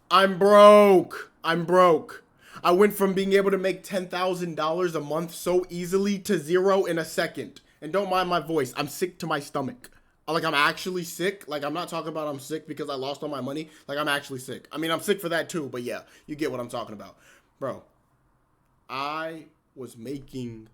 I'm broke. I'm broke. I went from being able to make $10,000 a month so easily to zero in a second. And don't mind my voice. I'm sick to my stomach. Like, I'm actually sick. Like, I'm not talking about I'm sick because I lost all my money. Like, I'm actually sick. I mean, I'm sick for that too, but yeah, you get what I'm talking about. Bro, I was making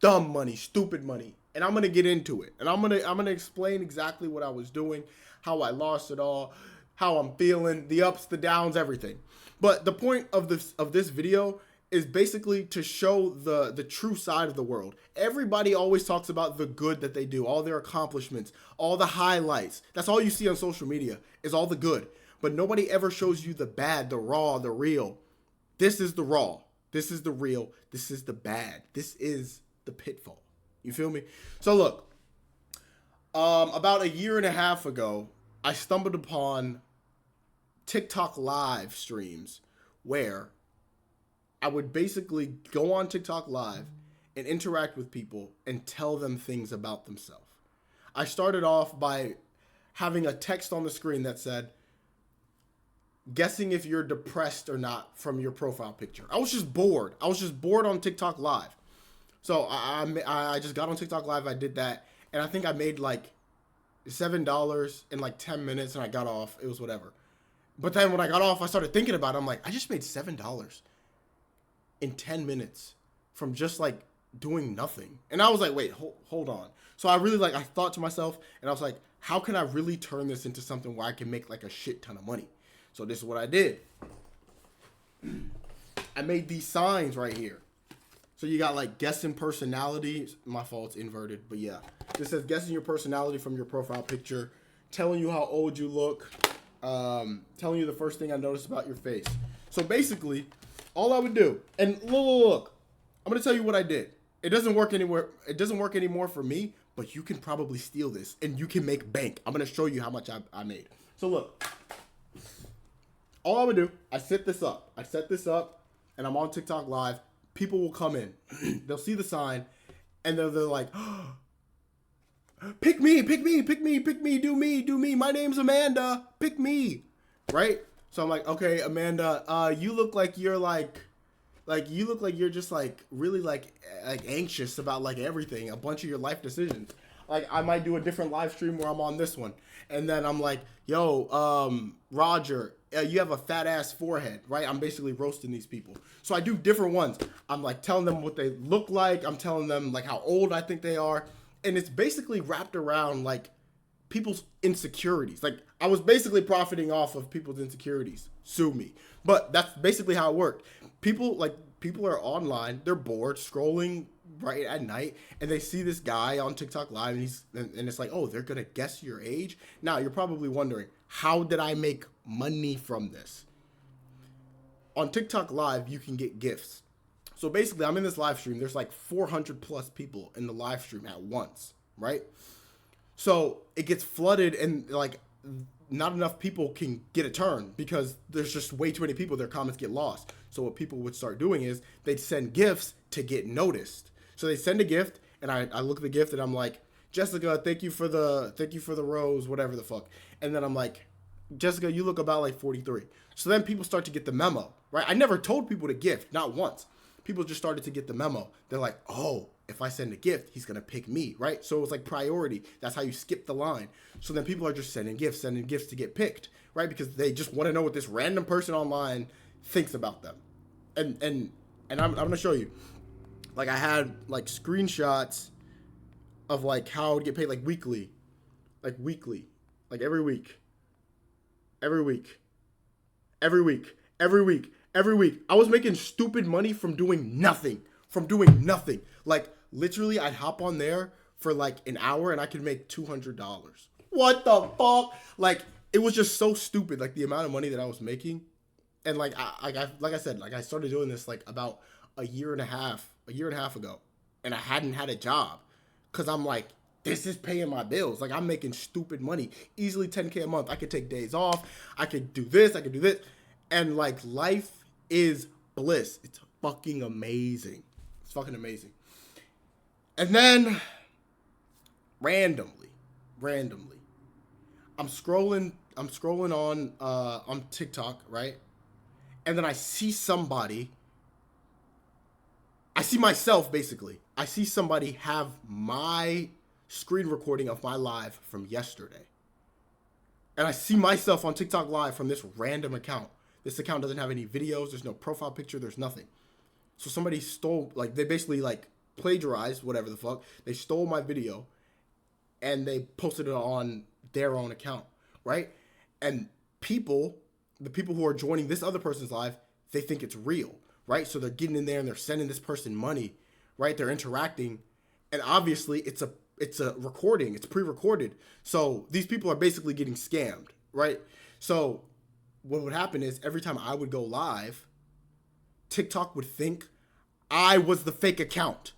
dumb money, stupid money. And I'm gonna get into it. And I'm gonna explain exactly what I was doing, how I lost it all, how I'm feeling, the ups, the downs, everything. But the point of this video is basically to show the true side of the world. Everybody always talks about the good that they do, all their accomplishments, all the highlights. That's all you see on social media is all the good. But nobody ever shows you the bad, the raw, the real. This is the raw. This is the real. This is the bad. This is the pitfall. You feel me? So look, about a year and a half ago, I stumbled upon TikTok live streams where I would basically go on TikTok live and interact with people and tell them things about themselves. I started off by having a text on the screen that said, guessing if you're depressed or not from your profile picture. I was just bored. I was just bored on TikTok live. So I just got on TikTok live. I did that. And I think I made like $7 in like 10 minutes and I got off. It was whatever. But then when I got off, I started thinking about it. I'm like, I just made $7 in 10 minutes from just like doing nothing. And I was like, wait, hold on. So I really I thought to myself and I was like, how can I really turn this into something where I can make like a shit ton of money? So this is what I did. I made these signs right here. So you got like guessing personality. My fault, it's inverted, but yeah. This says guessing your personality from your profile picture, telling you how old you look, telling you the first thing I noticed about your face. So basically, all I would do, and look, I'm gonna tell you what I did. It doesn't work anywhere. It doesn't work anymore for me, but you can probably steal this and you can make bank. I'm gonna show you how much I made. So look, all I would do, I set this up. And I'm on TikTok live. People will come in. They'll see the sign, and they're like, oh, pick me, do me. My name's Amanda. Pick me, right? So I'm like, okay, Amanda, you look like you're you look like you're just like really like anxious about like everything, a bunch of your life decisions. Like I might do a different live stream where I'm on this one, and then I'm like, yo, Roger, you have a fat ass forehead, right? I'm basically roasting these people. So I do different ones. I'm like telling them what they look like. I'm telling them like how old I think they are, and it's basically wrapped around like people's insecurities. Like I was basically profiting off of people's insecurities. Sue me. But that's basically how it worked. People are online, they're bored, scrolling right at night, and they see this guy on TikTok live and it's like, oh, they're gonna guess your age. Now you're probably wondering, how did I make money from this? On TikTok live, you can get gifts. So basically I'm in this live stream, there's like 400 plus people in the live stream at once, right? So it gets flooded and like not enough people can get a turn because there's just way too many people. Their comments get lost. So what people would start doing is they'd send gifts to get noticed. So they send a gift and I look at the gift and I'm like, Jessica, thank you for the rose, whatever the fuck. And then I'm like, Jessica, you look about like 43. So then people start to get the memo, right? I never told people to gift, not once. People just started to get the memo. They're like, oh, if I send a gift, he's going to pick me, right? So it was like priority. That's how you skip the line. So then people are just sending gifts to get picked, right? Because they just want to know what this random person online thinks about them. And I'm going to show you. Like I had like screenshots of like how I would get paid like weekly, like every week, every week, every week, every week, every week. I was making stupid money from doing nothing. Like literally I'd hop on there for like an hour and I could make $200. What the fuck? Like it was just so stupid, like the amount of money that I was making. And like I said, like I started doing this like about a year and a half ago, and I hadn't had a job because I'm like, this is paying my bills. Like I'm making stupid money, easily 10K a month. I could take days off. I could do this. And like life is bliss. It's fucking amazing. It's fucking amazing. And then randomly, I'm scrolling I'm scrolling on TikTok, right? And then I see somebody. I see myself basically. I see somebody have my screen recording of my live from yesterday. And I see myself on TikTok live from this random account. This account doesn't have any videos. There's no profile picture. There's nothing. So somebody stole, like, they basically, like, plagiarized, whatever the fuck. They stole my video and they posted it on their own account, right? And the people who are joining this other person's live, they think it's real, right? So they're getting in there and they're sending this person money, right? They're interacting. And obviously it's a recording. It's pre-recorded. So these people are basically getting scammed, right? So what would happen is every time I would go live, TikTok would think I was the fake account.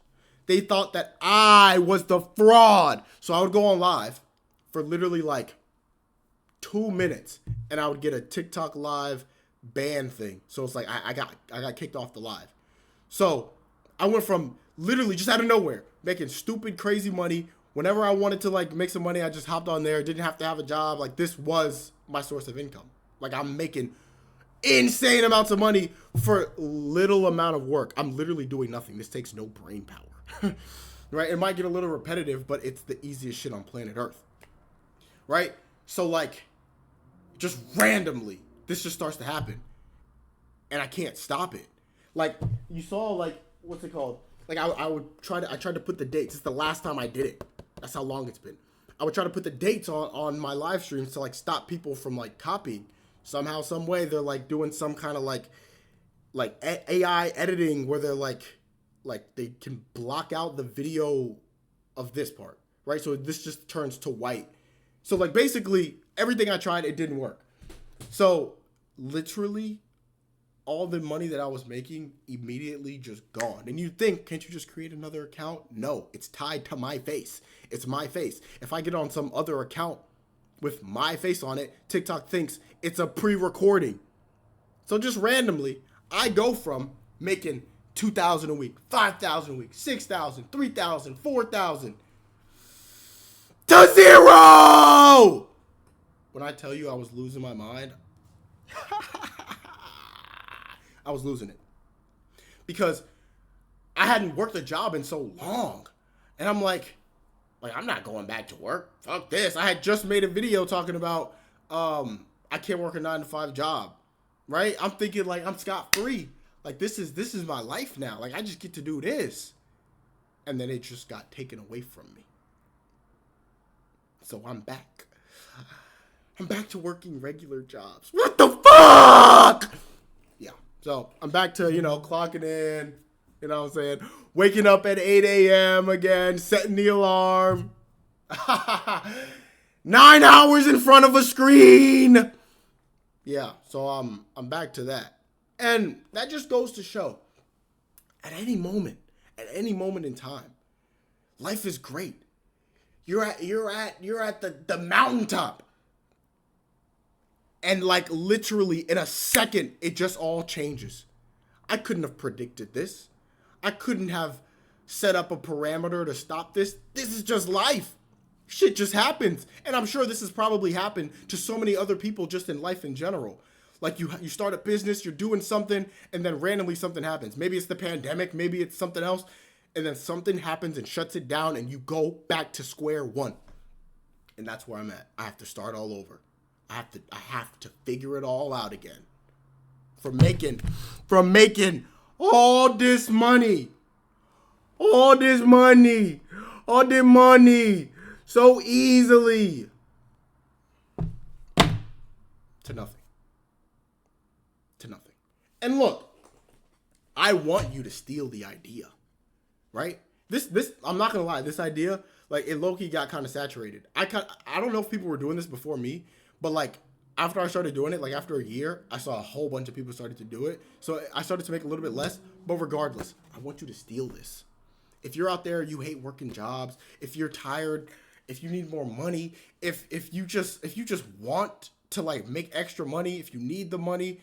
They thought that I was the fraud. So I would go on live for literally like 2 minutes and I would get a TikTok live ban thing. So it's like I got kicked off the live. So I went from literally just out of nowhere making stupid crazy money. Whenever I wanted to like make some money, I just hopped on there. Didn't have to have a job. Like this was my source of income. Like I'm making insane amounts of money for little amount of work. I'm literally doing nothing. This takes no brain power. Right? It might get a little repetitive, but it's the easiest shit on planet Earth. Right? So like just randomly this just starts to happen and I can't stop it. Like you saw, like, what's it called? Like I tried to put the dates. It's the last time I did it. That's how long it's been. I would try to put the dates on my live streams to like stop people from like copying. Somehow, some way, they're like doing some kind of like AI editing where they're like they can block out the video of this part, right? So this just turns to white. So like basically everything I tried, it didn't work. So literally all the money that I was making immediately just gone. And you think, can't you just create another account? No, it's tied to my face. It's my face. If I get on some other account with my face on it, TikTok thinks it's a pre-recording. So just randomly, I go from making 2,000 a week, 5,000 a week, 6,000, 3,000, 4,000 to zero. When I tell you I was losing my mind, I was losing it. Because I hadn't worked a job in so long. And I'm like, I'm not going back to work. Fuck this. I had just made a video talking about I can't work a 9-to-5 job. Right? I'm thinking like I'm scot-free. Like this is my life now. Like I just get to do this. And then it just got taken away from me. So I'm back. I'm back to working regular jobs. What the fuck? Yeah. So I'm back to, clocking in. You know what I'm saying? Waking up at 8 a.m. again, setting the alarm. 9 hours in front of a screen. Yeah, so I'm back to that. And that just goes to show, at any moment in time, life is great. You're at the mountaintop. And like literally in a second, it just all changes. I couldn't have predicted this. I couldn't have set up a parameter to stop this. This is just life. Shit just happens. And I'm sure this has probably happened to so many other people just in life in general. Like you start a business, you're doing something, and then randomly something happens. Maybe it's the pandemic, maybe it's something else, and then something happens and shuts it down and you go back to square one. And that's where I'm at. I have to start all over. I have to figure it all out again. From making all this money so easily to nothing. And look, I want you to steal the idea, right? This I'm not gonna lie, this idea, like it low-key got kind of saturated. I don't know if people were doing this before me, but like after I started doing it, like after a year, I saw a whole bunch of people started to do it. So I started to make a little bit less, but regardless, I want you to steal this. If you're out there, you hate working jobs, if you're tired, if you need more money, if you just want to like make extra money, if you need the money,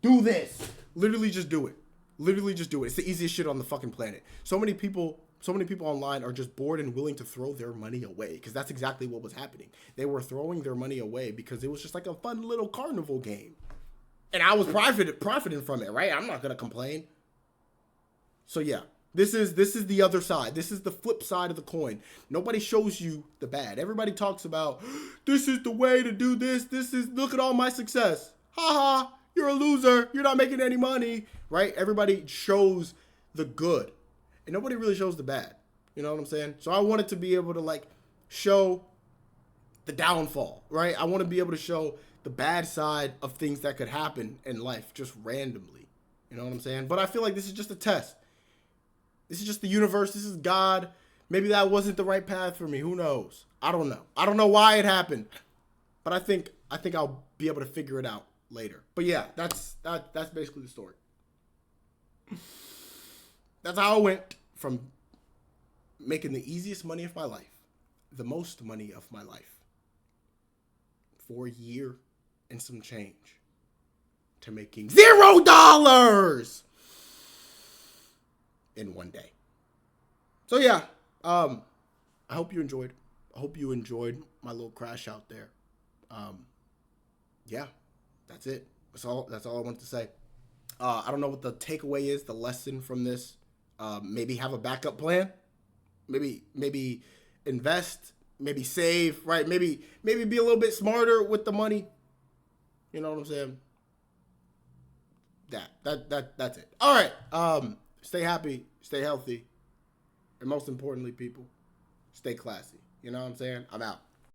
do this. Literally just do it. It's the easiest shit on the fucking planet. So many people so many people online are just bored and willing to throw their money away, because that's exactly what was happening. They were throwing their money away because it was just like a fun little carnival game. And I was profiting from it, right? I'm not going to complain. So yeah, this is the other side. This is the flip side of the coin. Nobody shows you the bad. Everybody talks about, this is the way to do this. Look at all my success. Ha ha, you're a loser. You're not making any money, right? Everybody shows the good and nobody really shows the bad. You know what I'm saying? So I wanted to be able to like show the downfall, right? I want to be able to show the bad side of things that could happen in life just randomly. You know what I'm saying? But I feel like this is just a test. This is just the universe. This is God. Maybe that wasn't the right path for me. Who knows? I don't know. I don't know why it happened. But I think I'll be able to figure it out later. But yeah, that's basically the story. That's how I went from making the easiest money of my life, the most money of my life, for a year and some change, to making $0 in one day. So yeah, I hope you enjoyed. I hope you enjoyed my little crash out there. Yeah, that's it. That's all I wanted to say. I don't know what the takeaway is, the lesson from this. Maybe have a backup plan. Maybe invest. Maybe save. Right? Maybe be a little bit smarter with the money. You know what I'm saying? That's it. All right. Stay happy. Stay healthy. And most importantly, people, stay classy. You know what I'm saying? I'm out.